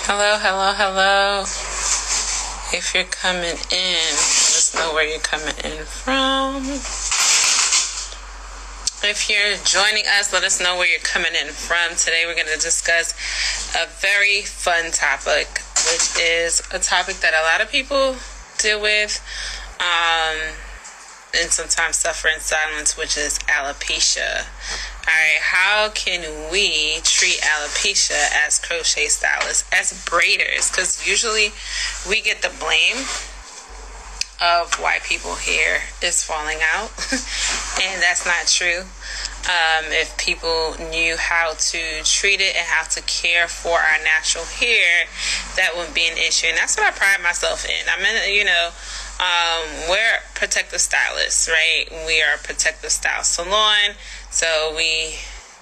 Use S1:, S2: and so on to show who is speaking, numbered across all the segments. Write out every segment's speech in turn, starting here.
S1: Hello, hello, hello. If you're coming in, let us know where you're coming in from. If you're joining us, let us know where you're coming in from. Today we're going to discuss a very fun topic, which is a topic that a lot of people deal with and sometimes suffer in silence, which is alopecia. Alright, how can we treat alopecia as crochet stylists, as braiders? Because usually we get the blame of why people's hair is falling out, and that's not true. If people knew how to treat it and how to care for our natural hair, that wouldn't be an issue. And that's what I pride myself in. I mean, we're protective stylists, right? We are a protective style salon, so we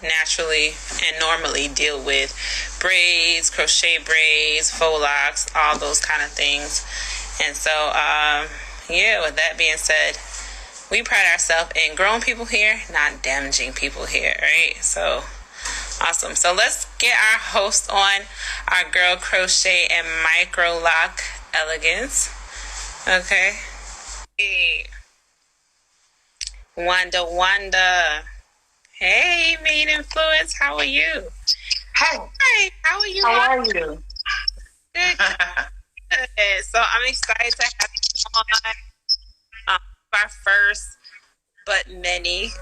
S1: naturally and normally deal with braids, crochet braids, faux locks, all those kind of things. And so, with that being said, we pride ourselves in growing people hair, not damaging people hair, right? So, awesome. So let's get our host on, our girl Crochet and Micro Lock Elegance. Okay. Hey. Wanda. Hey, Main Influence. How are you?
S2: Hey.
S1: Hi. How are you?
S2: How are you?
S1: Good. So I'm excited to have you on our first but many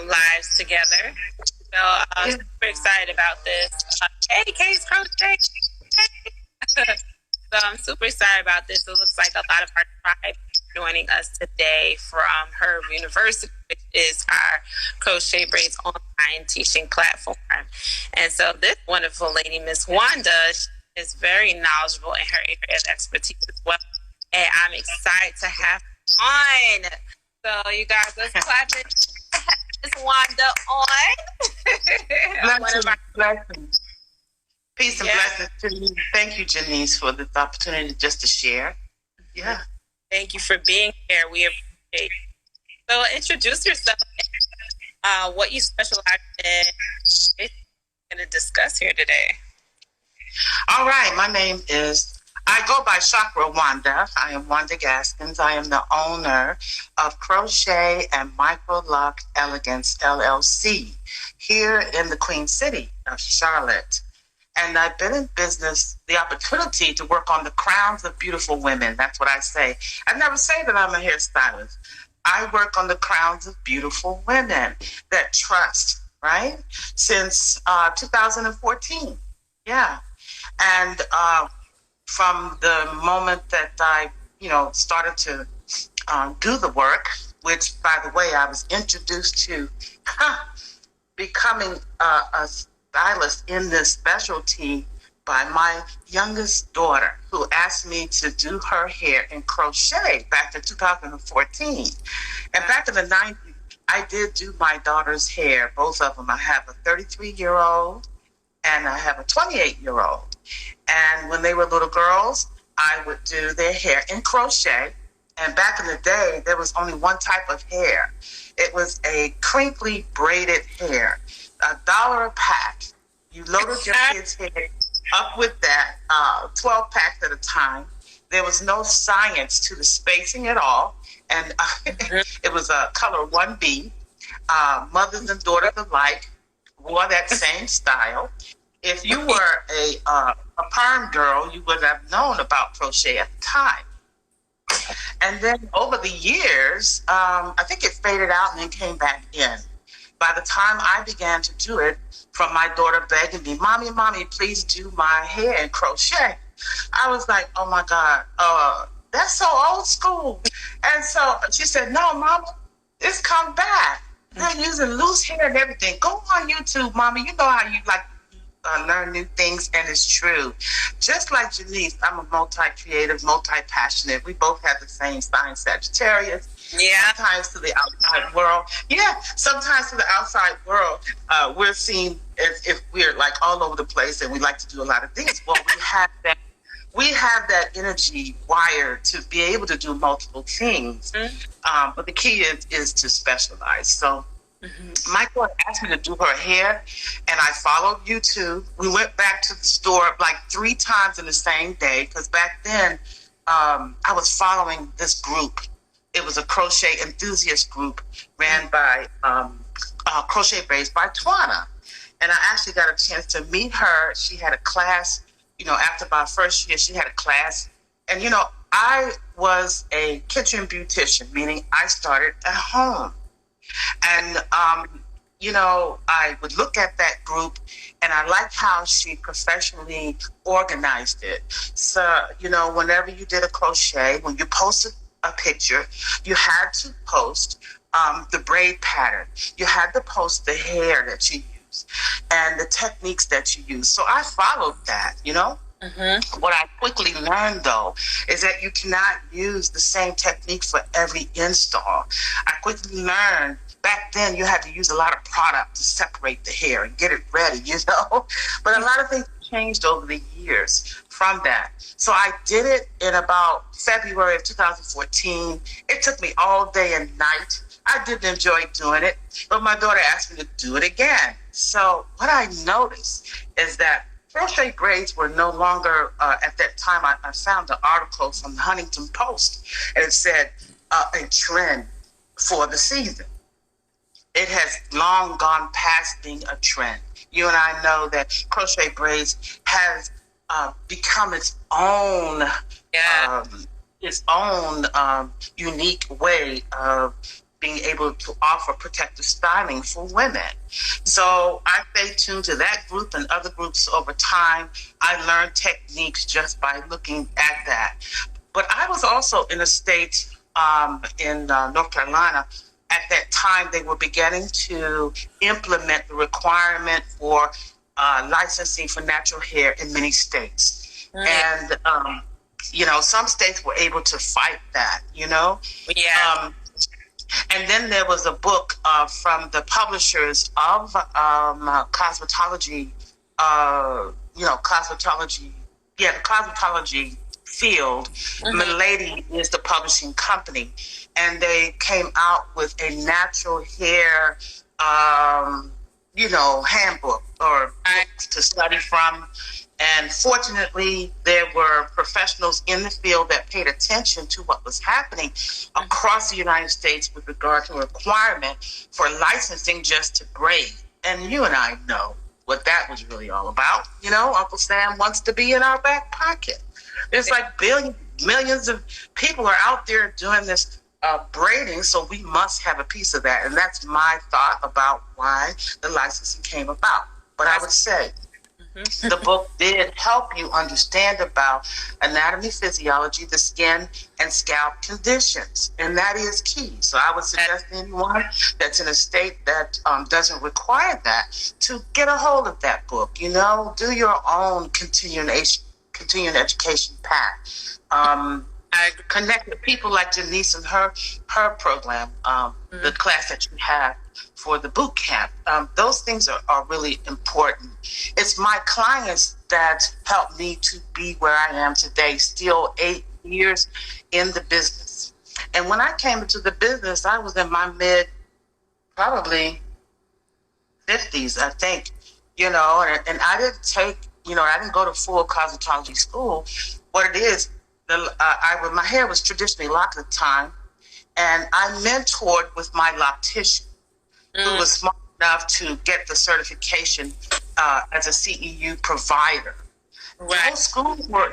S1: lives together. So I'm super excited about this. Hey, Case Crochet. So I'm super excited about this. It looks like a lot of our tribe joining us today from her university, which is our Crochet Braids online teaching platform. And so this wonderful lady, Miss Wanda, is very knowledgeable in her area of expertise as well. And I'm excited to have her on. So you guys, let's clap it. Miss Wanda on.
S2: Blessings. Peace and blessings to you. Thank you, Jenice, for this opportunity just to share. Yeah.
S1: Thank you for being here. We appreciate it. So introduce yourself, what you specialize in. We're going to discuss here today.
S2: All right. My name is, I go by Chakra Wanda. I am Wanda Gaskins. I am the owner of Crochet and Micro Lock Elegance, LLC, here in the Queen City of Charlotte. And I've been in business, the opportunity to work on the crowns of beautiful women. That's what I say. I never say that I'm a hairstylist. I work on the crowns of beautiful women that trust, right? Since 2014. Yeah. And from the moment that I, started to do the work, which, by the way, I was introduced to becoming a stylist in this specialty by my youngest daughter, who asked me to do her hair in crochet back in 2014. And back in the 90s, I did do my daughter's hair, both of them. I have a 33-year-old and I have a 28-year-old. And when they were little girls, I would do their hair in crochet. And back in the day, there was only one type of hair. It was a crinkly braided hair. $1 a pack. You loaded your kids' hair up with that, 12 packs at a time. There was no science to the spacing at all. And it was a color 1B. Mothers and daughters alike wore that same style. If you were a perm girl, you would have known about crochet at the time. And then over the years, I think it faded out and then came back in. By the time I began to do it, from my daughter begging me, Mommy, please do my hair in crochet. I was like, oh my God, that's so old school. And so she said, no, Mama, it's come back. They're using loose hair and everything. Go on YouTube, Mommy. You know how you like learn new things, and it's true. Just like Jenice, I'm a multi-creative, multi-passionate. We both have the same sign, Sagittarius.
S1: Yeah.
S2: Sometimes to the outside world. Yeah. Sometimes to the outside world, we're seen as if we're like all over the place and we like to do a lot of things. Well, we have that energy wired to be able to do multiple things. But the key is to specialize. So My daughter asked me to do her hair, and I followed YouTube. We went back to the store like 3 times in the same day, because back then I was following this group. It was a crochet enthusiast group ran by Crochet Braids by Twana. And I actually got a chance to meet her. She had a class, after my first year, she had a class. And, I was a kitchen beautician, meaning I started at home. And, I would look at that group, and I liked how she professionally organized it. So, whenever you did a crochet, when you posted a picture, you had to post the braid pattern. You had to post the hair that you use and the techniques that you use. So I followed that, What I quickly learned, though, is that you cannot use the same technique for every install. I quickly learned back then you had to use a lot of product to separate the hair and get it ready, But a lot of things changed over the years from that. So I did it in about February of 2014. It took me all day and night. I didn't enjoy doing it, but my daughter asked me to do it again. So what I noticed is that crochet braids were no longer, at that time, I found an article from the Huntington Post, and it said a trend for the season. It has long gone past being a trend. You and I know that crochet braids has become its own unique way of being able to offer protective styling for women. So I stay tuned to that group and other groups over time. I learned techniques just by looking at that. But I was also in a state in North Carolina. At that time, they were beginning to implement the requirement for licensing for natural hair in many states. And, some states were able to fight that, and then there was a book from the publishers of cosmetology, the cosmetology field. Milady is the publishing company, and they came out with a natural hair, handbook or books to study from. And fortunately, there were professionals in the field that paid attention to what was happening across the United States with regard to a requirement for licensing just to braid. And you and I know what that was really all about. Uncle Sam wants to be in our back pocket. There's like millions of people are out there doing this braiding, so we must have a piece of that. And that's my thought about why the licensing came about. But I would say the book did help you understand about anatomy, physiology, the skin, and scalp conditions. And that is key. So I would suggest anyone that's in a state that doesn't require that to get a hold of that book. Do your own continuing education path. I connect with people like Jenice and her program, the class that you have for the boot camp. Those things are really important. It's my clients that helped me to be where I am today, still 8 years in the business. And when I came into the business, I was in my probably 50s, I think, and I didn't take, I didn't go to full cosmetology school. What it is, my hair was traditionally locked at the time, and I mentored with my loctician, who was smart enough to get the certification as a CEU provider. Right.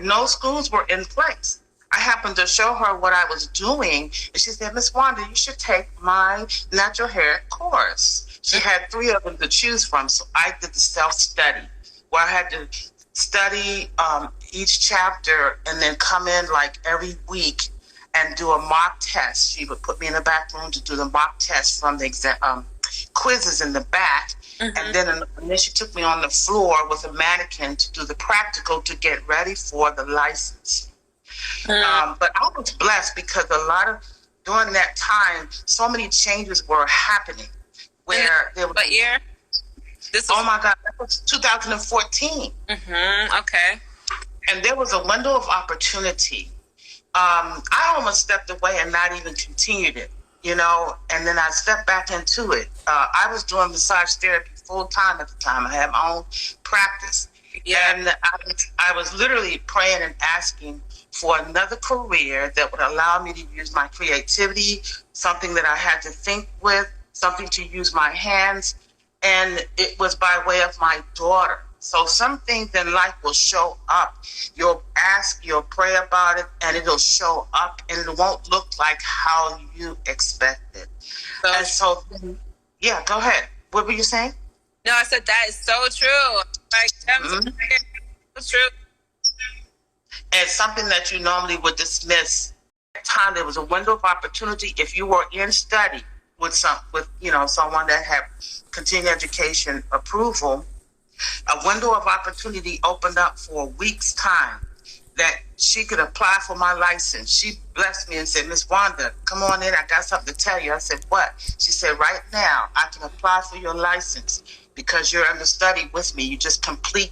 S2: No schools were in place. I happened to show her what I was doing, and she said, "Miss Wanda, you should take my natural hair course." She had 3 of them to choose from, so I did the self-study, where I had to study each chapter and then come in like every week and do a mock test. She would put me in the back room to do the mock test from the exam quizzes in the back. And then she took me on the floor with a mannequin to do the practical to get ready for the license. But I was blessed because during that time, so many changes were happening. What year? Oh my God, that was 2014.
S1: Okay.
S2: And there was a window of opportunity. I almost stepped away and not even continued it you know, and then I stepped back into it. I was doing massage therapy full time at the time. I had my own practice.
S1: Yeah.
S2: And I was literally praying and asking for another career that would allow me to use my creativity, something that I had to think with, something to use my hands. And it was by way of my daughter. So some things in life will show up. You'll ask, you'll pray about it, and it'll show up, and it won't look like how you expected.
S1: So,
S2: And so, yeah, go ahead. What were you saying?
S1: no, I said that is so true. Like, that's true.
S2: And something that you normally would dismiss. At the time, there was a window of opportunity. If you were in study with someone that had continuing education approval, a window of opportunity opened up for a week's time that she could apply for my license. She blessed me and said, Miss Wanda, come on in. I got something to tell you. I said, what? She said, right now, I can apply for your license because you're under study with me. You just complete,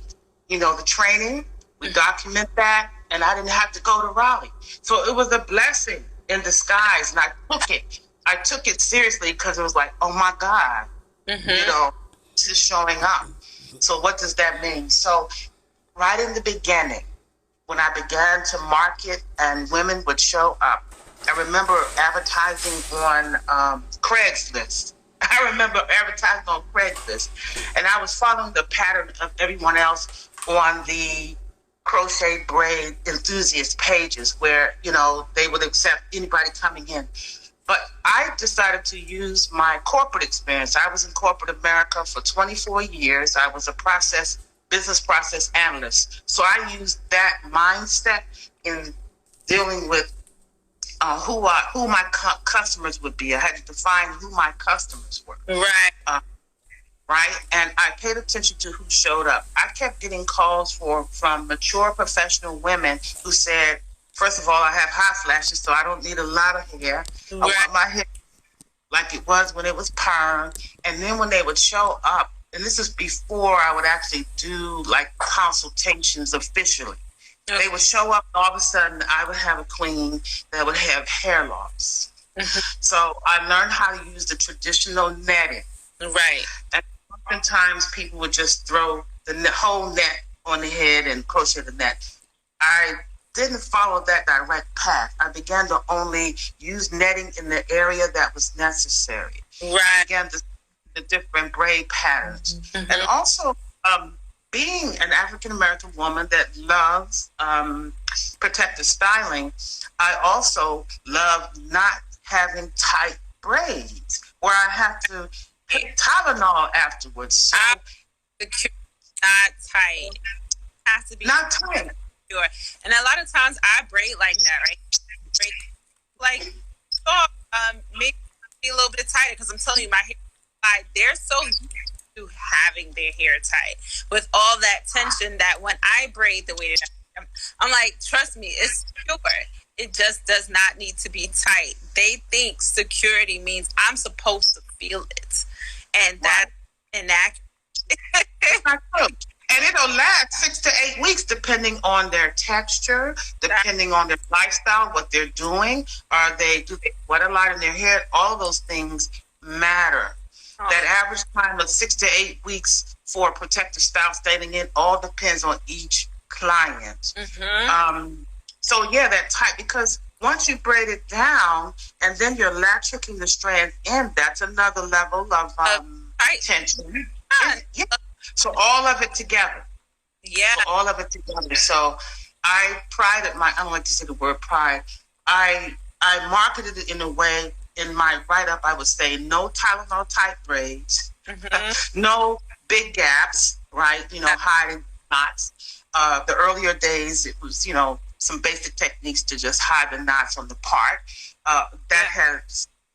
S2: the training. We document that, and I didn't have to go to Raleigh. So it was a blessing in disguise, and I took it seriously because it was like, oh my God, this is showing up. So what does that mean? So right in the beginning, when I began to market and women would show up, I remember advertising on Craigslist. I remember advertising on Craigslist, and I was following the pattern of everyone else on the CrochetBraid enthusiast pages where, they would accept anybody coming in. But I decided to use my corporate experience. I was in corporate America for 24 years. I was a business process analyst. So I used that mindset in dealing with who my customers would be. I had to define who my customers were.
S1: Right.
S2: Right? And I paid attention to who showed up. I kept getting calls from mature professional women who said, first of all, I have hot flashes, so I don't need a lot of hair. Right. I want my hair like it was when it was perm. And then when they would show up, and this is before I would actually do like consultations officially. Okay. They would show up, and all of a sudden I would have a queen that would have hair loss. So I learned how to use the traditional netting.
S1: Right.
S2: And oftentimes people would just throw the whole net on the head and crochet the net. I didn't follow that direct path. I began to only use netting in the area that was necessary.
S1: Right.
S2: I began to the different braid patterns. And also being an African-American woman that loves protective styling, I also love not having tight braids where I have to put Tylenol afterwards. So
S1: not tight. It has to be
S2: not tight.
S1: Sure. And a lot of times I braid like that, right? Braid like maybe a little bit tighter because I'm telling you, my hair, they're so used to having their hair tight with all that tension that when I braid the way that I'm like, trust me, it's secure. It just does not need to be tight. They think security means I'm supposed to feel it, and that's inaccurate.
S2: And it'll last 6 to 8 weeks, depending on their texture, depending on their lifestyle, what they're doing. Do they sweat a lot in their hair? All of those things matter. Oh. That average time of 6 to 8 weeks for protective style staying in all depends on each client. So yeah, that tight, because once you braid it down and then you're latricking the strand in, that's another level of tension. Yeah. So all of it together.
S1: Yeah.
S2: So all of it together. So I don't like to say the word pride. I marketed it in a way, in my write-up, I would say no Tylenol type braids, no big gaps, right? Hiding knots. The earlier days, it was, some basic techniques to just hide the knots on the part. That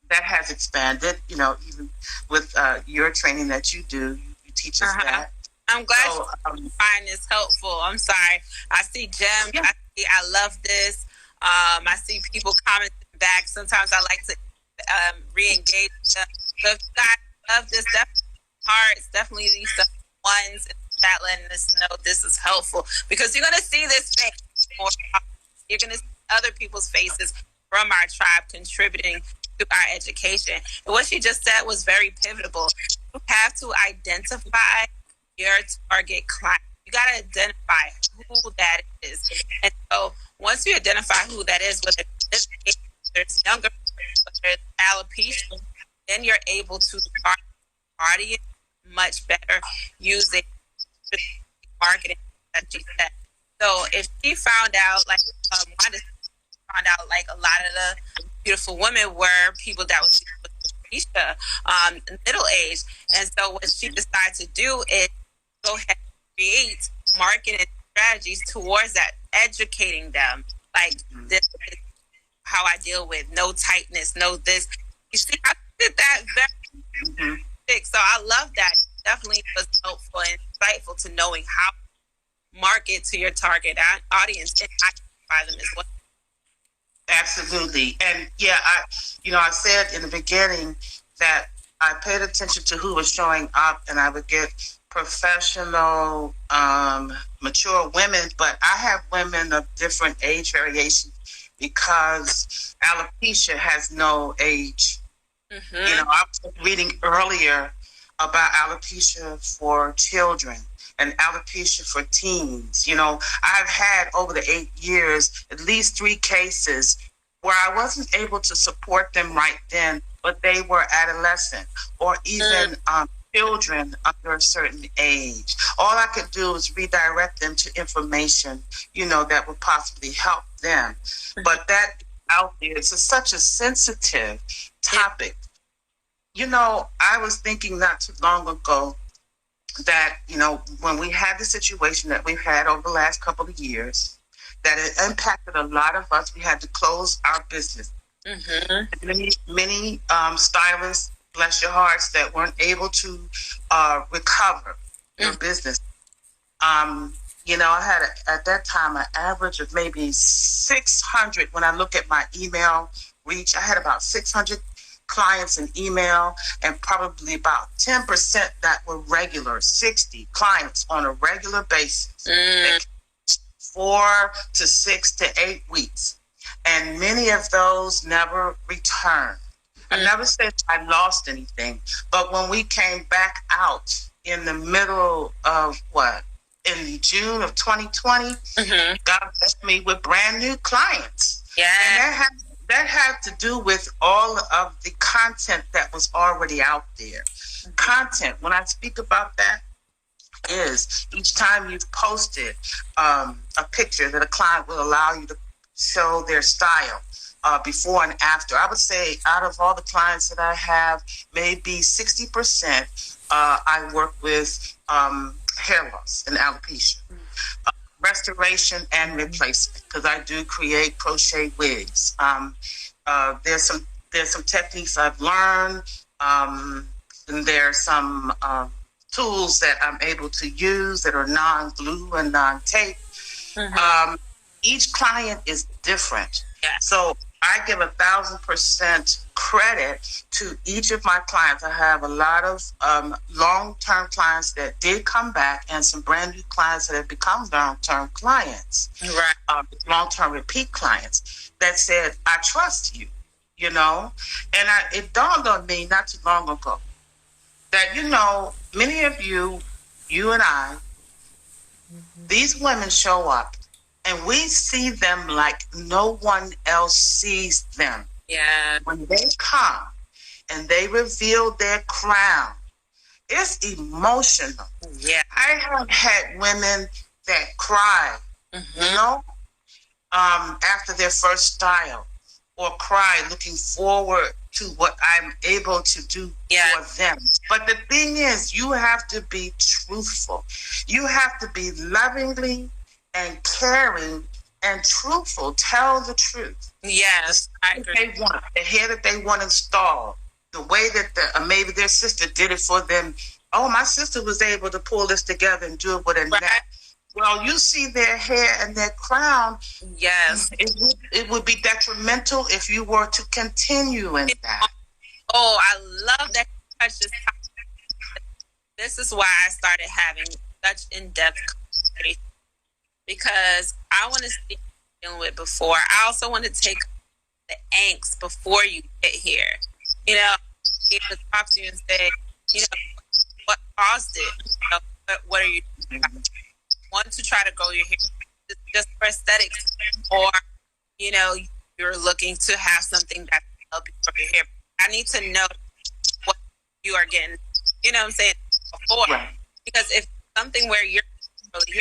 S2: has expanded, even with your training that you do. Teach us that.
S1: I'm glad you find this helpful. I'm sorry. I see gems. Yeah. I love this. I see people commenting back. Sometimes I like to re-engage them. So if you guys love this, definitely hearts, definitely these ones in the chat letting us know this is helpful, because you're going to see this face more. You're going to see other people's faces from our tribe contributing to our education. And what she just said was very pivotal. You have to identify your target client. You got to identify who that is. And so once you identify who that is, whether it's younger, whether it's alopecia, then you're able to target the audience much better using marketing that she said. So if she found out, like Wanda found out, like a lot of the beautiful women were people that was middle age, and so what she decided to do is go ahead and create marketing strategies towards that, educating them, like this is how I deal with no tightness, no this. You see, I did that very big, so I love that. It definitely was helpful and insightful to knowing how to market to your target audience and identify them as well.
S2: Absolutely. And yeah, I said in the beginning that I paid attention to who was showing up, and I would get professional, mature women, but I have women of different age variations because alopecia has no age. I was reading earlier about alopecia for children and alopecia for teens. I've had over the 8 years at least 3 cases where I wasn't able to support them right then, but they were adolescent or even children under a certain age. All I could do was redirect them to information, that would possibly help them. But that out there, it's such a sensitive topic. I was thinking not too long ago that, when we had the situation that we've had over the last couple of years, that it impacted a lot of us. We had to close our business. Many stylists, bless your hearts, that weren't able to recover their business. I had at that time an average of maybe 600. When I look at my email reach, I had about 600 clients in email, and probably about 10% that were regular, 60 clients on a regular basis. 4 to 6 to 8 weeks. And many of those never returned. I never said I lost anything, but when we came back out in the middle of in June of 2020, God blessed me with brand new clients. Yeah. And that had to do with all of the content that was already out there. Content, when I speak about that, is each time you've posted a picture that a client will allow you to show their style before and after. I would say out of all the clients that I have, maybe 60% I work with hair loss and alopecia, restoration and replacement, because I do create crochet wigs. There's some techniques I've learned, and there's some tools that I'm able to use that are non-glue and non-tape. Each client is different. Yeah. So I give 1,000% credit to each of my clients. I have a lot of long-term clients that did come back, and some brand new clients that have become long-term clients, long-term repeat clients that said, I trust you, and it dawned on me not too long ago that, many of you and I, these women show up and we see them like no one else sees them. Yeah. When they come and they reveal their crown, it's emotional. Yeah. I have had women that cry, after their first style, or cry looking forward to what I'm able to do for them. But the thing is, you have to be truthful. You have to be lovingly and caring and truthful. Tell the truth. Yes, I agree. The hair that they want installed, the way that maybe their sister did it for them. Oh, my sister was able to pull this together and do it with a net. Well, you see their hair and their crown. Yes. It would be detrimental if you were to continue in that. Oh, I love that question. This is why I started having such in-depth conversations, because I want to see what I'm dealing with before. I also want to take
S1: the angst before you get here. You know, he would talk to you and say, you know, what caused it? You know, what are you doing? Want to try to grow your hair just for aesthetics, or you know, you're looking to have something that can help you grow your hair. I need to know what you are getting, you know what I'm saying, before. Right. Because if something where you're really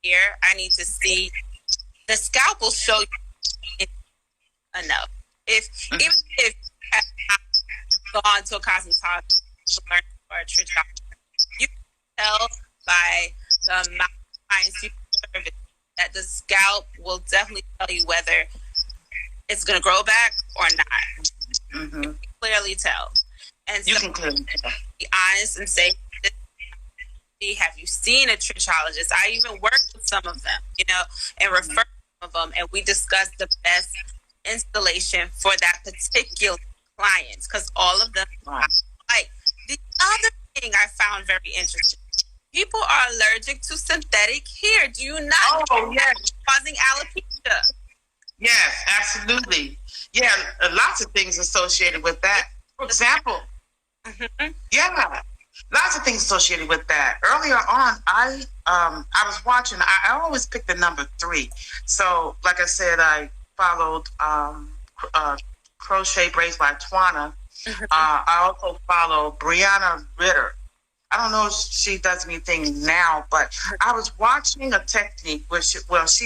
S1: here, I need to see the scalp will show you enough. If even if you have not gone to a cosmetologist to learn or a trichology, you can tell by the amount of clients you service that the scalp will definitely tell you whether it's going to grow back or not. You can clearly tell. And
S2: you
S1: so
S2: can clearly tell.
S1: Be honest and say, have you seen a trichologist? I even worked with some of them, you know, and refer some of them, and we discussed the best installation for that particular client, because all of them like. The other thing I found very interesting, people are allergic to synthetic hair. Do you not know
S2: yes.
S1: causing alopecia?
S2: Yes, absolutely. Yeah, lots of things associated with that. For example, yeah, lots of things associated with that. Earlier on, I was watching. I always pick the number 3. So, like I said, I followed Crochet Braids by Twana. I also follow Brianna Ritter. I don't know if she does anything now, but I was watching a technique where she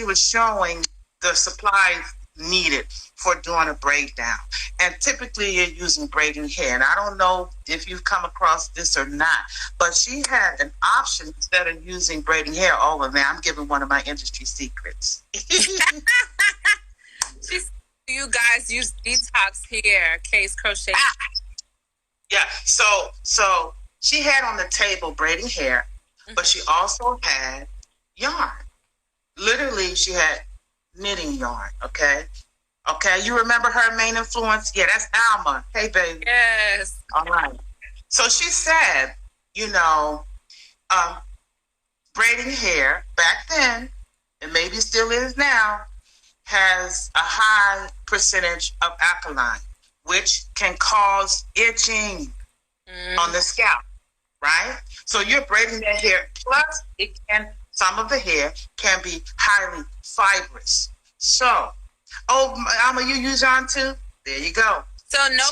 S2: was showing the supplies needed for doing a braid down. And typically you're using braiding hair. And I don't know if you've come across this or not, but she had an option instead of using braiding hair. Oh, well, now I'm giving one of my industry secrets.
S1: You guys use detox hair, Case Crochet.
S2: Yeah, so she had on the table braiding hair, but she also had yarn. Literally, she had knitting yarn, okay? Okay, you remember her main influence? Yeah, that's Alma. Hey, baby.
S1: Yes.
S2: All right. So she said, you know, braiding hair back then, and maybe still is now, has a high percentage of alkaline, which can cause itching on the scalp, right? So you're braiding that hair, plus some of the hair can be highly fibrous. So, Alma, you use yarn too? There you go.
S1: So no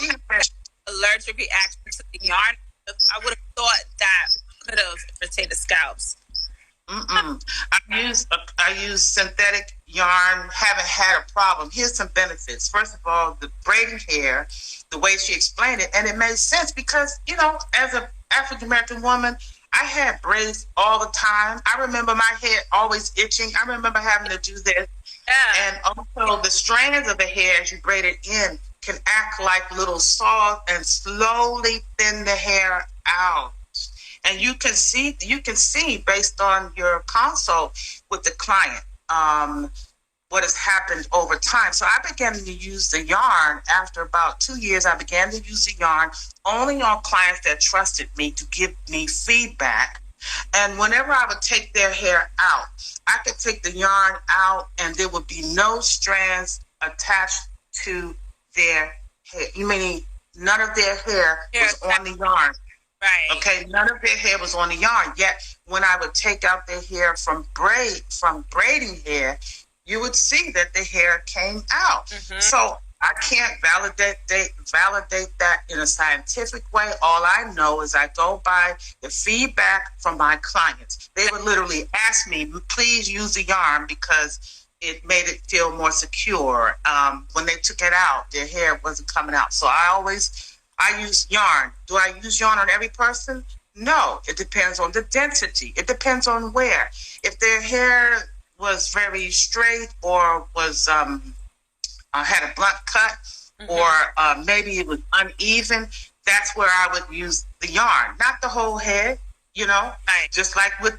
S1: allergic reaction to the yarn. I would have thought that could have irritated scalps.
S2: I use synthetic yarn, haven't had a problem. Here's some benefits. First of all, the braiding hair, the way she explained it, and it made sense because, you know, as an African-American woman, I had braids all the time. I remember my head always itching. I remember having to do this. Yeah. And also the strands of the hair as you braid it in can act like little saws and slowly thin the hair out. And you can see based on your consult with the client what has happened over time. So I began to use the yarn after about 2 years. I began to use the yarn only on clients that trusted me to give me feedback. And whenever I would take their hair out, I could take the yarn out and there would be no strands attached to their hair. Meaning none of their hair was on the yarn.
S1: Right.
S2: Okay, none of their hair was on the yarn. Yet when I would take out their hair from braiding hair, you would see that the hair came out. So I can't validate that in a scientific way. All I know is I go by the feedback from my clients. They would literally ask me, please use the yarn because it made it feel more secure. When they took it out, their hair wasn't coming out. So I use yarn. Do I use yarn on every person? No, it depends on the density. It depends on where. If their hair was very straight or was had a blunt cut, or maybe it was uneven, that's where I would use the yarn, not the whole head. You know, just like with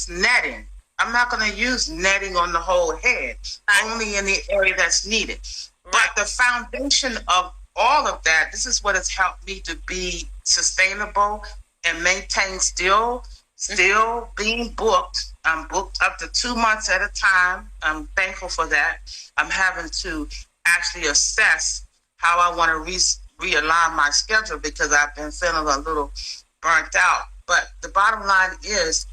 S2: netting. I'm not going to use netting on the whole head, only in the area that's needed. But the foundation of all of that, this is what has helped me to be sustainable and maintain still still being booked. I'm booked up to 2 months at a time. I'm thankful for that. I'm having to actually assess how I want to realign my schedule because I've been feeling a little burnt out. But the bottom line is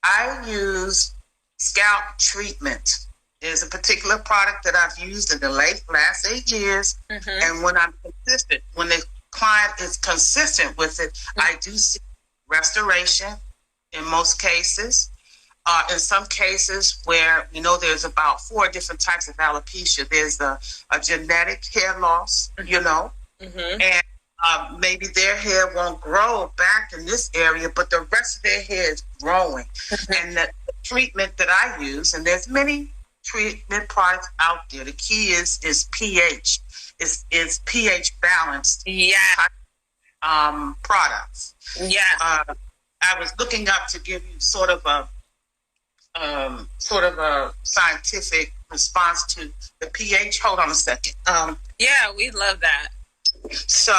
S2: I use scalp treatment. There's a particular product that I've used in the last 8 years. And when I'm consistent, when the client is consistent with it, I do see restoration in most cases. In some cases where, there's about 4 different types of alopecia. There's a genetic hair loss, and maybe their hair won't grow back in this area, but the rest of their hair is growing. And the treatment that I use, and there's many treatment products out there. The key is pH. Is pH balanced? Products. I was looking up to give you sort of a scientific response to the pH. Hold on a second.
S1: We love that.
S2: So,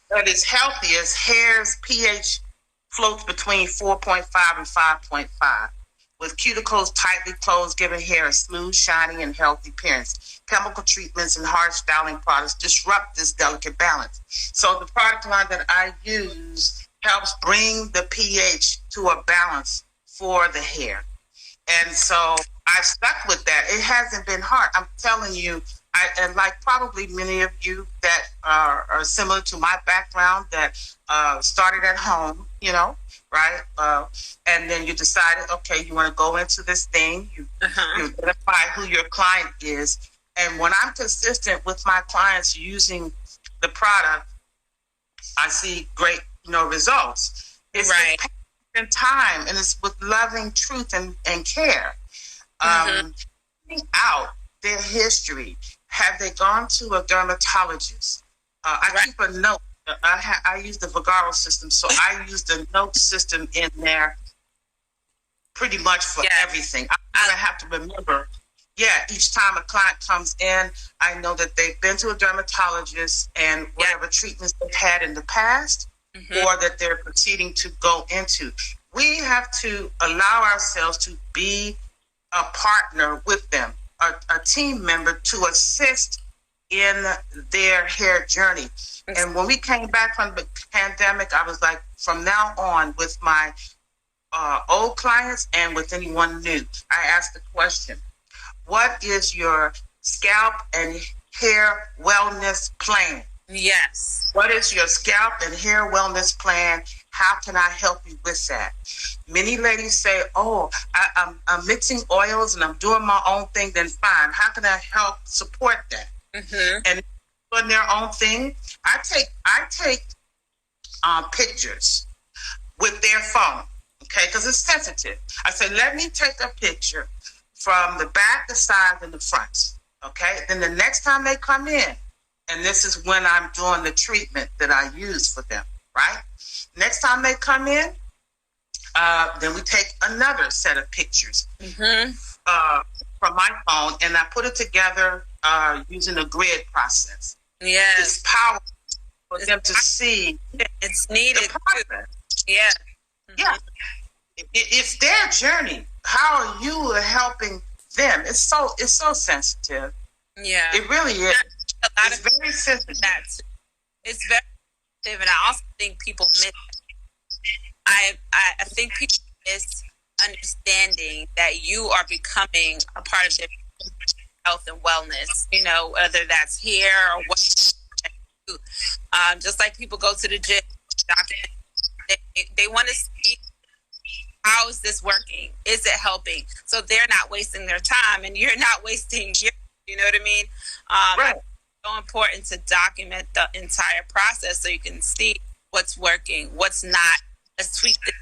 S2: what is healthy is hair's pH floats between 4.5 and 5.5. With cuticles tightly closed, giving hair a smooth, shiny, and healthy appearance. Chemical treatments and hard styling products disrupt this delicate balance. So the product line that I use helps bring the pH to a balance for the hair. And so I stuck with that. It hasn't been hard. I'm telling you, and like probably many of you that are similar to my background that started at home, right? And then you decided, okay, you want to go into this thing. You identify who your client is. And when I'm consistent with my clients using the product, I see great, results. It's right. In time, and it's with loving truth and care. Out their history. Have they gone to a dermatologist? I keep a note. I use the Vagaro system, so I use the note system in there pretty much for everything. I have to remember, each time a client comes in, I know that they've been to a dermatologist and whatever treatments they've had in the past or that they're proceeding to go into. We have to allow ourselves to be a partner with them, a team member to assist in their hair journey. And when we came back from the pandemic, I was like, from now on with my old clients and with anyone new, I asked the question, what is your scalp and hair wellness plan?
S1: Yes.
S2: What is your scalp and hair wellness plan? How can I help you with that? Many ladies say, I'm mixing oils and I'm doing my own thing, then fine. How can I help support that? And doing their own thing, I take pictures with their phone, okay, because it's sensitive. I say, let me take a picture from the back, the side, and the front, okay? Then the next time they come in, and this is when I'm doing the treatment that I use for them, right? Next time they come in, then we take another set of pictures from my phone, and I put it together using a grid process.
S1: Yes.
S2: It's powerful for them to see.
S1: It's needed.
S2: The process.
S1: Yeah.
S2: It's their journey. How are you helping them? It's so sensitive.
S1: Yeah.
S2: It really is. It's very sensitive.
S1: It's very sensitive, and I also think people miss. I think people miss understanding that you are becoming a part of their health and wellness. Whether that's hair or what. Just like people go to the gym, they want to see how is this working? Is it helping? So they're not wasting their time, and you're not wasting yours. You know what I mean?
S2: Right.
S1: It's so important to document the entire process so you can see what's working, what's not. Let's tweak this,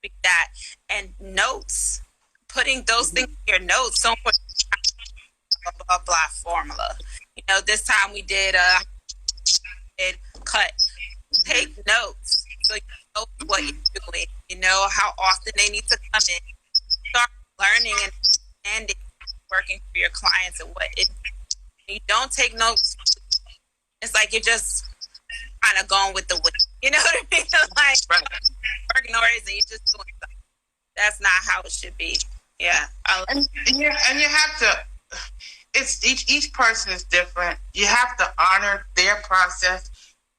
S1: tweak that, and notes. Putting those things in your notes. So important. Blah blah formula. This time we did cut. Take notes so you know what you're doing. How often they need to come in. Start learning and understanding working for your clients and what it. You don't take notes. It's like you're just kind of going with the wind. You know what I mean? Like working braids and you're just doing something. That's not how it should be. Yeah.
S2: And you have to, it's each person is different. You have to honor their process.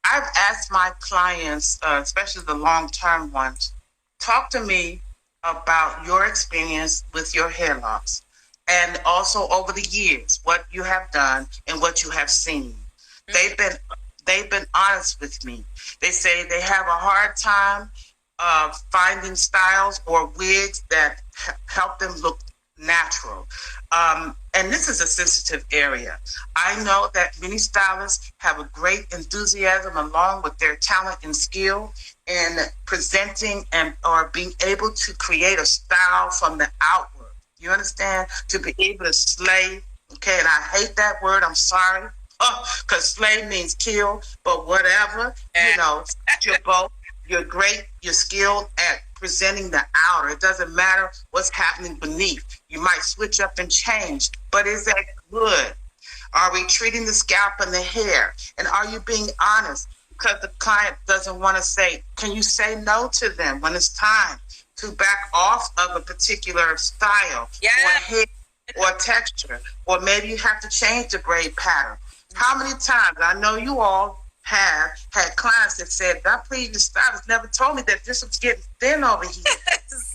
S2: I've asked my clients, especially the long-term ones, talk to me about your experience with your hair loss, and also over the years, what you have done and what you have seen. They've been honest with me. They say they have a hard time finding styles or wigs that help them look natural. And this is a sensitive area. I know that many stylists have a great enthusiasm along with their talent and skill in presenting and or being able to create a style from the outward. You understand? To be able to slay. Okay, and I hate that word. I'm sorry. Because slay means kill, but whatever. You know, you're both. You're great. You're skilled at presenting the outer. It doesn't matter what's happening beneath. You might switch up and change, but is that good? Are we treating the scalp and the hair? And are you being honest? Because the client doesn't want to say, can you say no to them when it's time to back off of a particular style or hair or texture? Or maybe you have to change the braid pattern. How many times, I know you all have had clients that said, God, please, the stylist never told me that this was getting thin over here.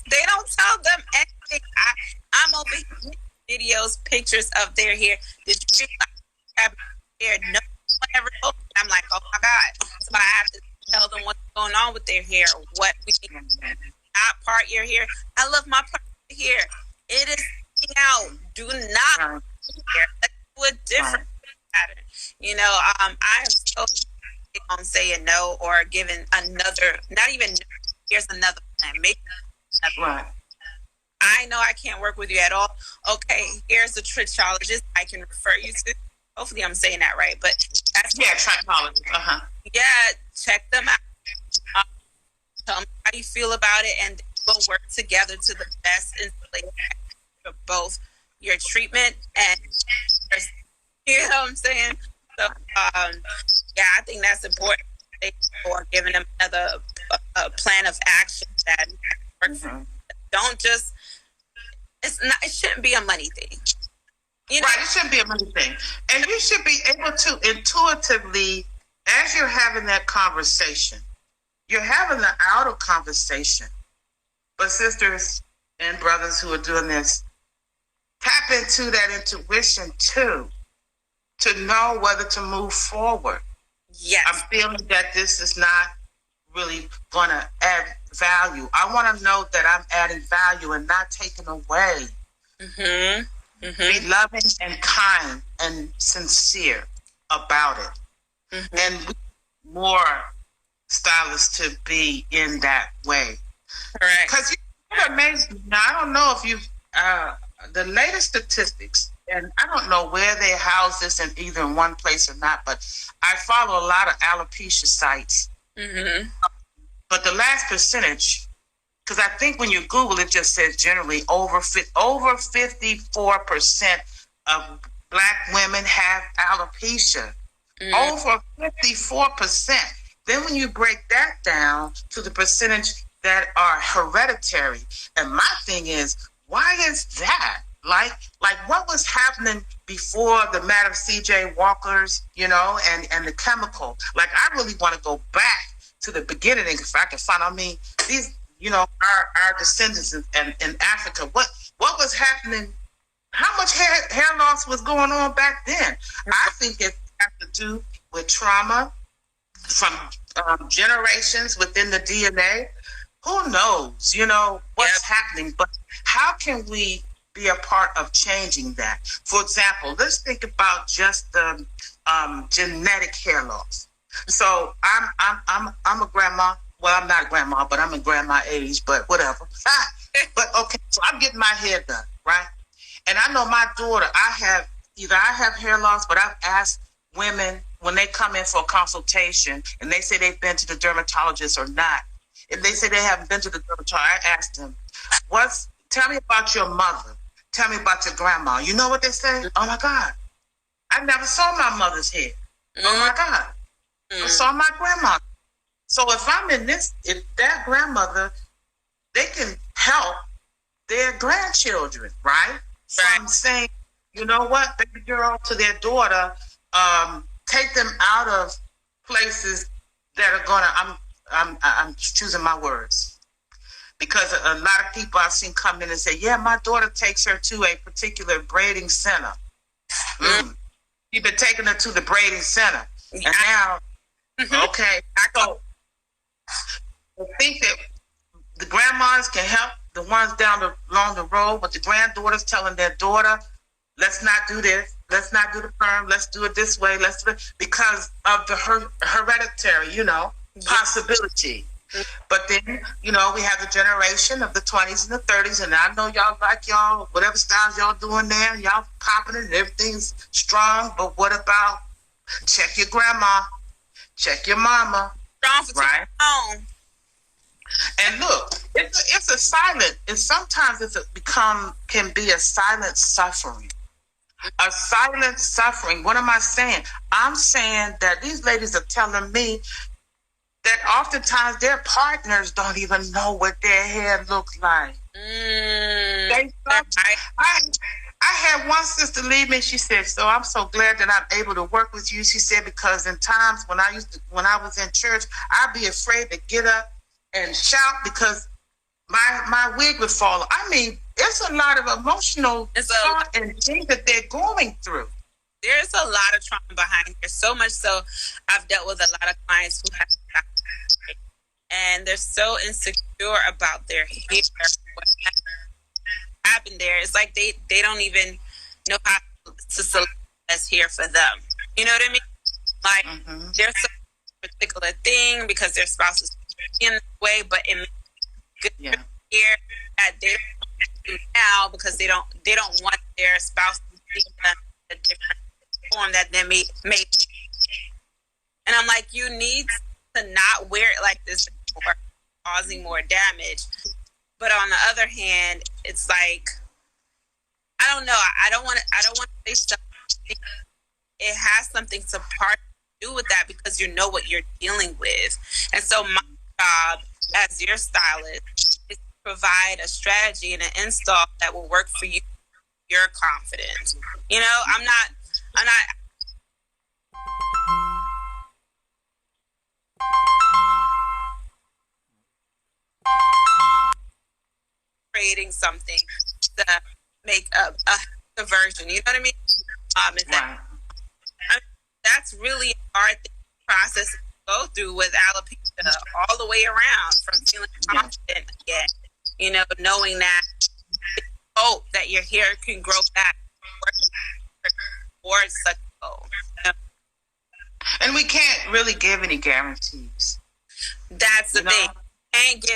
S1: They don't tell them anything. I'm over here videos, pictures of their hair. Did you have hair? No one ever told me. I'm like, oh my God. So I have to tell them what's going on with their hair, what we not part your hair. I love my part of the hair. It is sticking out. Do not hair. Let's do a different pattern. You know, I am so on saying no or giving another, not even here's another plan. Make another
S2: right.
S1: I know I can't work with you at all. Okay, here's a trichologist I can refer you to. Hopefully I'm saying that right, but that's
S2: trichologist.
S1: Yeah, check them out. Tell them how you feel about it, and we'll work together to the best installation for both your treatment and you know what I'm saying? So, yeah, I think that's important for giving them another plan of action that works. Don't just, it shouldn't be a money thing. You know?
S2: Right, it shouldn't be a money thing. And you should be able to intuitively, as you're having that conversation, you're having the outer conversation. But sisters and brothers who are doing this, tap into that intuition too, to know whether to move forward.
S1: Yes.
S2: I'm feeling that this is not really going to add value. I want to know that I'm adding value and not taking away. Be loving and kind and sincere about it. And more stylists to be in that way.
S1: Correct.
S2: Because you're amazing. Now, I don't know if you've, the latest statistics, and I don't know where they house this in either in one place or not, but I follow a lot of alopecia sites. But the last percentage, because I think when you Google, it just says generally over 54% of Black women have alopecia. Over 54%. Then when you break that down to the percentage that are hereditary, and my thing is, why is that? Like what was happening before the Madam C.J. Walkers, you know, and the chemical? Like, I really want to go back to the beginning if I can find. I mean, these, you know, our descendants in Africa. What was happening? How much hair loss was going on back then? I think it has to do with trauma from generations within the DNA. Who knows? You know what's happening, but how can we be a part of changing that? For example, let's think about just the genetic hair loss. So I'm a grandma. Well, I'm not a grandma, but I'm in grandma age. But whatever. But okay, so I'm getting my hair done, right? And I know my daughter. I have hair loss, but I've asked women when they come in for a consultation and they say they've been to the dermatologist or not. If they say they haven't been to the dermatologist, I ask them, tell me about your mother. Tell me about your grandma. You know what they say? Oh my God, I never saw my mother's hair. Oh my God, I saw my grandma. So if I'm in this, if that grandmother they can help their grandchildren, right? From saying, you know what, baby girl, to their daughter, take them out of places that are gonna. I'm choosing my words, because a lot of people I've seen come in and say, yeah, my daughter takes her to a particular braiding center. You've been taking her to the braiding center, and now, okay, so I think that the grandmas can help the ones along the road, but the granddaughters telling their daughter, let's not do this, let's not do the perm, let's do it this way, let's do it, because of the hereditary, possibility. But then, we have the generation of the 20s and the 30s, and I know y'all like y'all, whatever styles y'all doing there, y'all popping it and everything's strong, but what about check your grandma, check your mama, right? And look, it's a silent, and sometimes can be a silent suffering. A silent suffering. What am I saying? I'm saying that these ladies are telling me that oftentimes their partners don't even know what their hair looks like. I had one sister leave me. She said, "So I'm so glad that I'm able to work with you." She said, "Because in times when I was in church, I'd be afraid to get up and shout because my wig would fall." I mean, it's a lot of emotional thought and things that they're going through.
S1: There's a lot of trauma behind here. So much so, I've dealt with a lot of clients who have, and they're so insecure about their hair. What happened there? It's like they don't even know how to select what's here for them. You know what I mean? Like there's a particular thing because their spouse is in the way, but it makes good hair that they don't do now because they don't want their spouse to see them in a different form that they may. And I'm like, you need to not wear it like this before causing more damage. But on the other hand, it's like, I don't know. I don't want to say something. It has something to do with that because you know what you're dealing with. And so my job as your stylist is to provide a strategy and an install that will work for you. You're confident. I'm not creating something to make a version. You know what I mean? That's really a hard process to go through with alopecia all the way around, from feeling confident again, knowing that hope that your hair can grow back towards such a goal.
S2: And we can't really give any guarantees.
S1: That's the thing.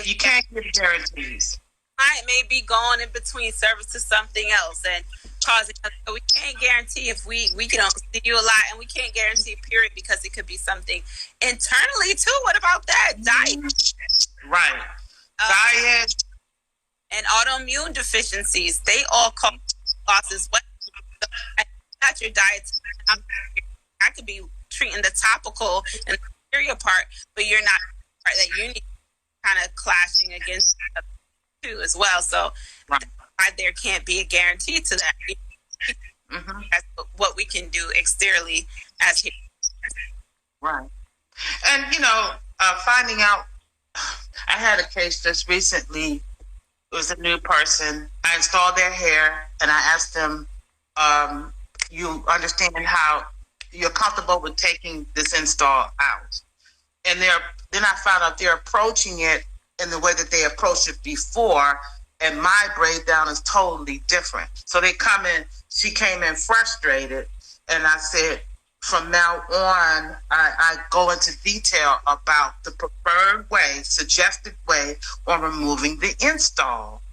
S1: You can't give
S2: guarantees.
S1: Client may be going in between service to something else and causing us. So we can't guarantee if we can see you a lot, and we can't guarantee period because it could be something internally too. What about that? Diet.
S2: Right. Diet.
S1: And autoimmune deficiencies. They all cause losses. Not your diet. I could be treating the topical and the interior part, but you're not part that you need kind of clashing against too as well. So that's why there can't be a guarantee to that. That's what we can do exteriorly as here.
S2: Right. And finding out, I had a case just recently. It was a new person. I installed their hair and I asked them, you understand how you're comfortable with taking this install out? And then I found out they're approaching it in the way that they approached it before, and my braid down is totally different. So she came in frustrated, and I said, from now on, I go into detail about the preferred way, suggested way on removing the install.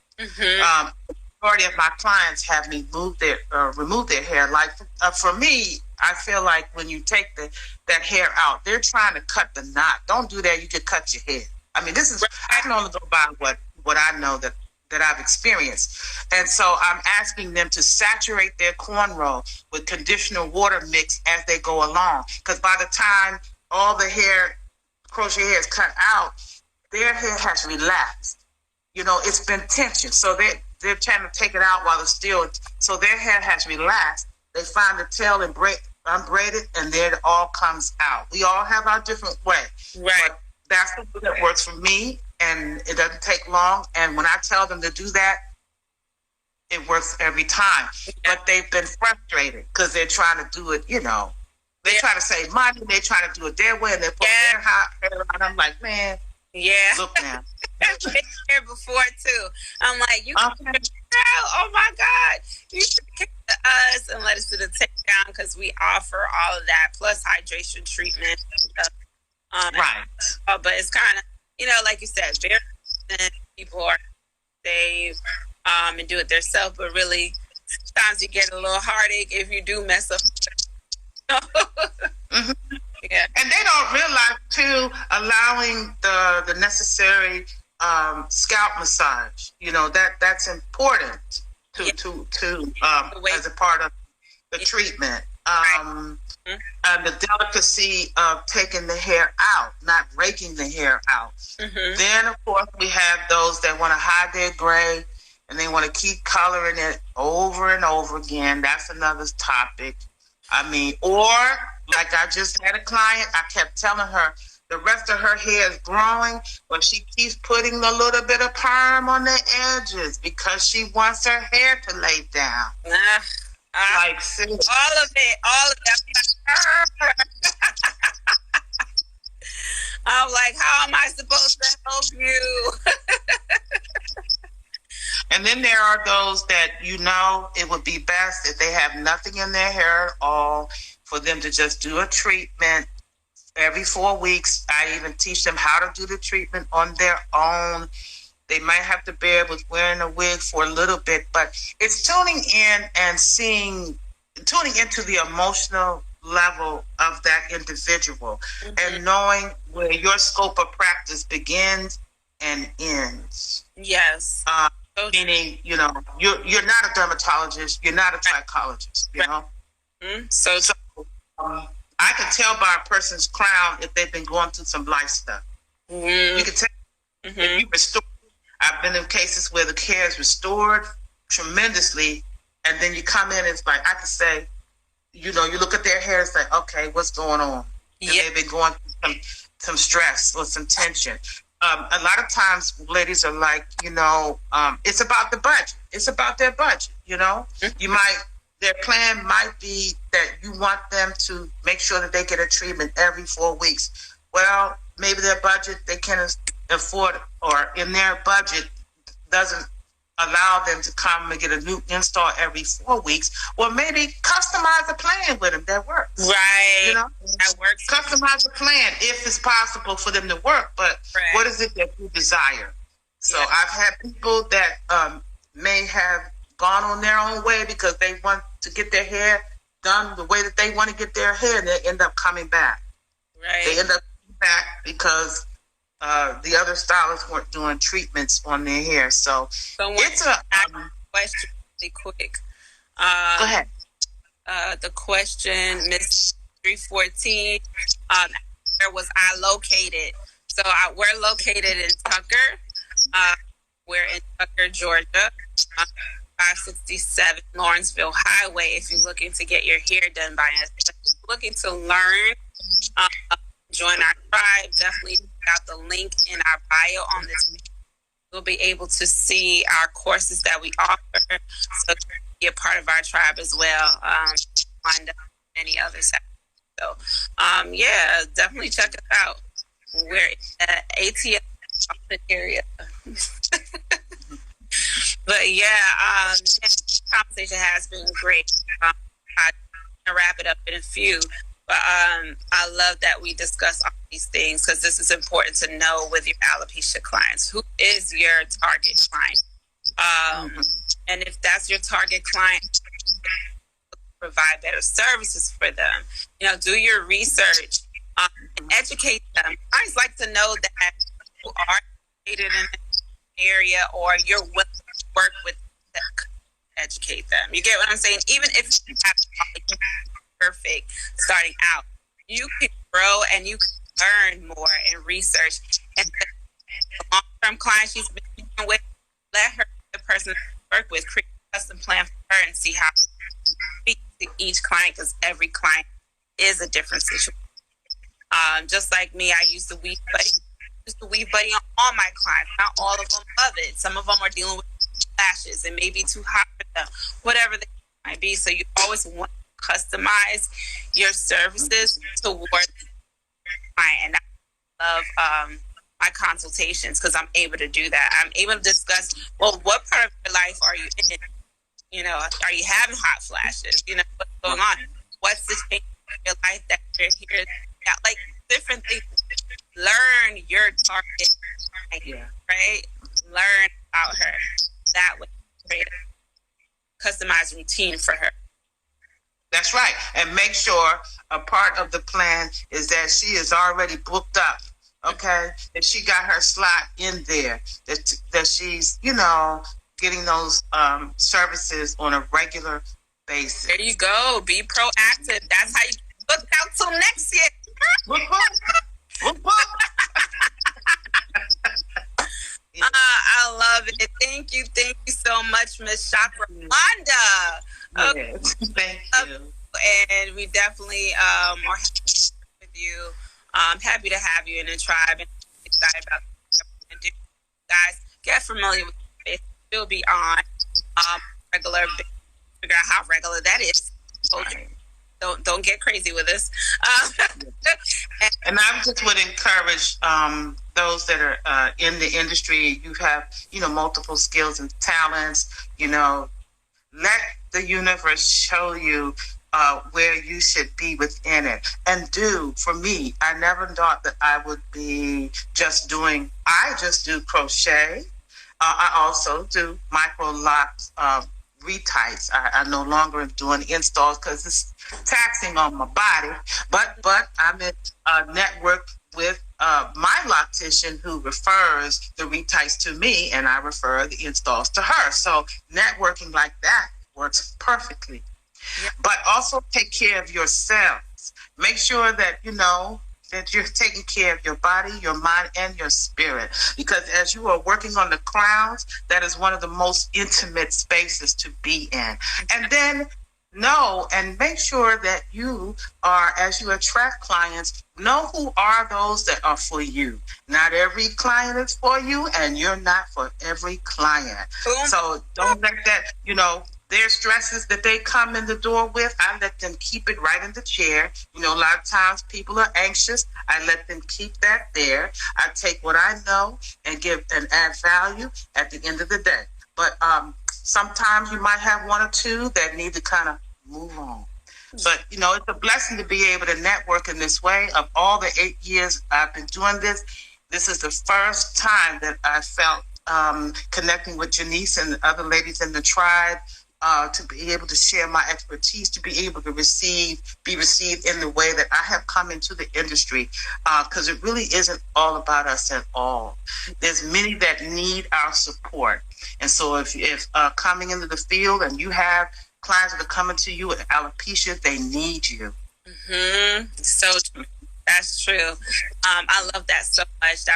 S2: Majority of my clients have me remove their hair. Like for me, I feel like when you take that hair out, they're trying to cut the knot. Don't do that. You could cut your hair. I mean, I can only go by what I know that I've experienced. And so I'm asking them to saturate their cornrow with conditioner water mix as they go along. Because by the time all the crochet hair is cut out, their hair has relaxed. it's been tension. So they're trying to take it out while it's still, so their hair has relaxed. They find the tail and unbraid it, and then it all comes out. We all have our different way.
S1: Right.
S2: But that's the way that works for me, and it doesn't take long. And when I tell them to do that, it works every time. But they've been frustrated because they're trying to do it, they're trying to save money, they're trying to do it their way, and they're putting their hair on. I'm like, man, look now.
S1: I've been here before too. I'm like, you can oh my God, you should come to us and let us do the takedown because we offer all of that plus hydration treatment.
S2: Right.
S1: But it's kind of, like you said, very people are save and do it themselves, but really sometimes you get a little heartache if you do mess up.
S2: Mm-hmm.
S1: Yeah.
S2: And they don't realize too, allowing the necessary scalp massage. That's important to as a part of the treatment. The delicacy of taking the hair out, not raking the hair out.
S1: Mm-hmm.
S2: Then, of course, we have those that want to hide their gray and they want to keep coloring it over and over again. That's another topic. Or like I just had a client, I kept telling her the rest of her hair is growing, but she keeps putting a little bit of perm on the edges because she wants her hair to lay down. Like, seriously.
S1: all of it. I'm like, how am I supposed to help you?
S2: And then there are those that it would be best if they have nothing in their hair at all for them to just do a treatment every 4 weeks. I even teach them how to do the treatment on their own. They might have to bear with wearing a wig for a little bit, but it's tuning in and tuning into the emotional level of that individual, mm-hmm. and knowing where your scope of practice begins and ends.
S1: Yes.
S2: Meaning, you're not a dermatologist, you're not a trichologist,
S1: Mm-hmm. So
S2: I can tell by a person's crown if they've been going through some life stuff.
S1: Mm-hmm.
S2: You can tell
S1: mm-hmm.
S2: if you restore. I've been in cases where the hair is restored tremendously, and then you come in and it's like, I can say, you look at their hair and say, okay, what's going on? And they've been going through some stress or some tension. A lot of times ladies are like, it's about the budget. It's about their budget, Mm-hmm. Their plan might be that you want them to make sure that they get a treatment every 4 weeks. Well, maybe their budget, they can afford, or in their budget doesn't allow them to come and get a new install every 4 weeks, or maybe customize a plan with them that works.
S1: Right. That works.
S2: Customize a plan if it's possible for them to work, but what is it that you desire? So I've had people that may have gone on their own way because they want to get their hair done the way that they want to get their hair, and they end up coming back.
S1: Right.
S2: They end up coming back because the other stylists weren't doing treatments on their hair. So it's a
S1: question really quick.
S2: Go ahead.
S1: The question, Miss 314, where was I located? So we're located in Tucker. We're in Tucker, Georgia, 567 Lawrenceville Highway. If you're looking to get your hair done by us, looking to learn, join our tribe, definitely check out the link in our bio on this. You'll be able to see our courses that we offer, so be a part of our tribe as well. Find out many others. So, definitely check us out. We're at ATL area. But this conversation has been great. I'm gonna wrap it up in a few. But I love that we discuss all these things because this is important to know with your alopecia clients. Who is your target client? And if that's your target client, provide better services for them. Do your research, and educate them. I always like to know that you are educated in an area or you're willing to work with them, educate them. You get what I'm saying? Even if you have perfect starting out, you can grow and you can learn more and research. And the long-term clients she's been with, let her, the person to work with, create a custom plan for her and see how to speak to each client, because every client is a different situation. Just like me, I use the Weave Buddy. Use the Weave Buddy on all my clients. Not all of them love it. Some of them are dealing with lashes and maybe too hot for them, whatever they might be. So you always want to customize your services towards the client. And I love my consultations because I'm able to do that. I'm able to discuss, well, what part of your life are you in? You know, are you having hot flashes? You know, what's going on? What's the change in your life that you're here? Like different things. Learn your target, right? Learn about her. That way, create a customized routine for her.
S2: That's right. And make sure a part of the plan is that she is already booked up. Okay, that she got her slot in there. That she's, you know, getting those services on a regular basis.
S1: There you go. Be proactive. That's how you book out till next year. I love it. Thank you so much, Miss Chakramonda.
S2: Yes, thank you.
S1: And we definitely are happy with you. Happy to have you in the tribe and excited about what we're going to do. Guys, get familiar with it. She'll be on regular. Figure out how regular that is. Okay. Don't get crazy with us.
S2: And I just would encourage those that are in the industry. You have, you know, multiple skills and talents. You know, let the universe show you where you should be within it. And for me, I never thought that I would be just do crochet. I also do micro locks, retights. I no longer am doing installs because it's taxing on my body. But I'm in a network with my loctician who refers the retights to me, and I refer the installs to her. So networking like that works perfectly. Yeah. But also take care of yourselves. Make sure that you know that you're taking care of your body, your mind, and your spirit. Because as you are working on the crowns, that is one of the most intimate spaces to be in. And then know and make sure that you are, as you attract clients, know who are those that are for you. Not every client is for you, and you're not for every client. So don't let that, you know, their stresses that they come in the door with, I let them keep it right in the chair. You know, a lot of times people are anxious. I let them keep that there. I take what I know and give and add value at the end of the day. But sometimes you might have one or two that need to kind of move on. But, you know, it's a blessing to be able to network in this way. Of all the 8 years I've been doing this, this is the first time that I felt connecting with Jenice and the other ladies in the tribe, to be able to share my expertise, to be able to be received in the way that I have come into the industry, because it really isn't all about us at all. There's many that need our support. And so if coming into the field and you have clients that are coming to you with alopecia, they need you.
S1: Mm-hmm. So that's true. I love that so much.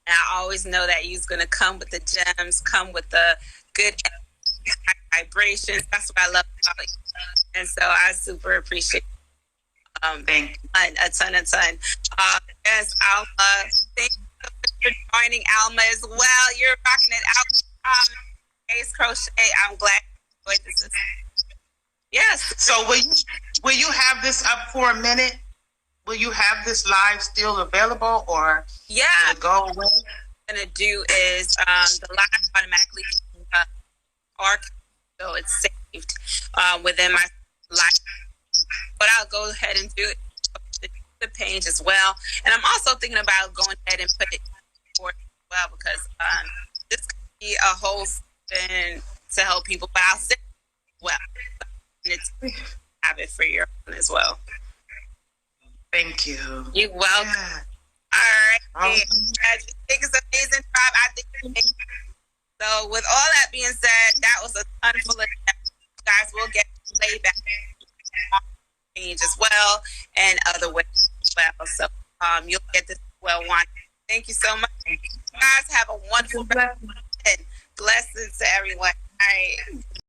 S1: And I always know that you're going to come with the gems, come with the good vibrations. That's what I love about it. And so I super appreciate
S2: thank you.
S1: A ton. Yes, Alma. Thank you so much for joining, Alma, as well. You're rocking it out. Ace Crochet. I'm glad you enjoyed this. Yes.
S2: So will you have this up for a minute? Will you have this live still available, or will it go away?
S1: What I'm going to do is the live automatically archive, so it's saved within my life. But I'll go ahead and do it the page as well. And I'm also thinking about going ahead and put it for as well, because this could be a whole thing to help people. But I'll say it well, and it's have it for your own as well.
S2: Thank you.
S1: You're welcome. Yeah. All right. I think it's amazing tribe. I think it's so. With all that being said, that was a ton full of guys. We'll get playback on the page as well and other ways as well. So you'll get this well one. Thank you so much. You guys have a wonderful rest.
S2: Blessings to everyone. All right.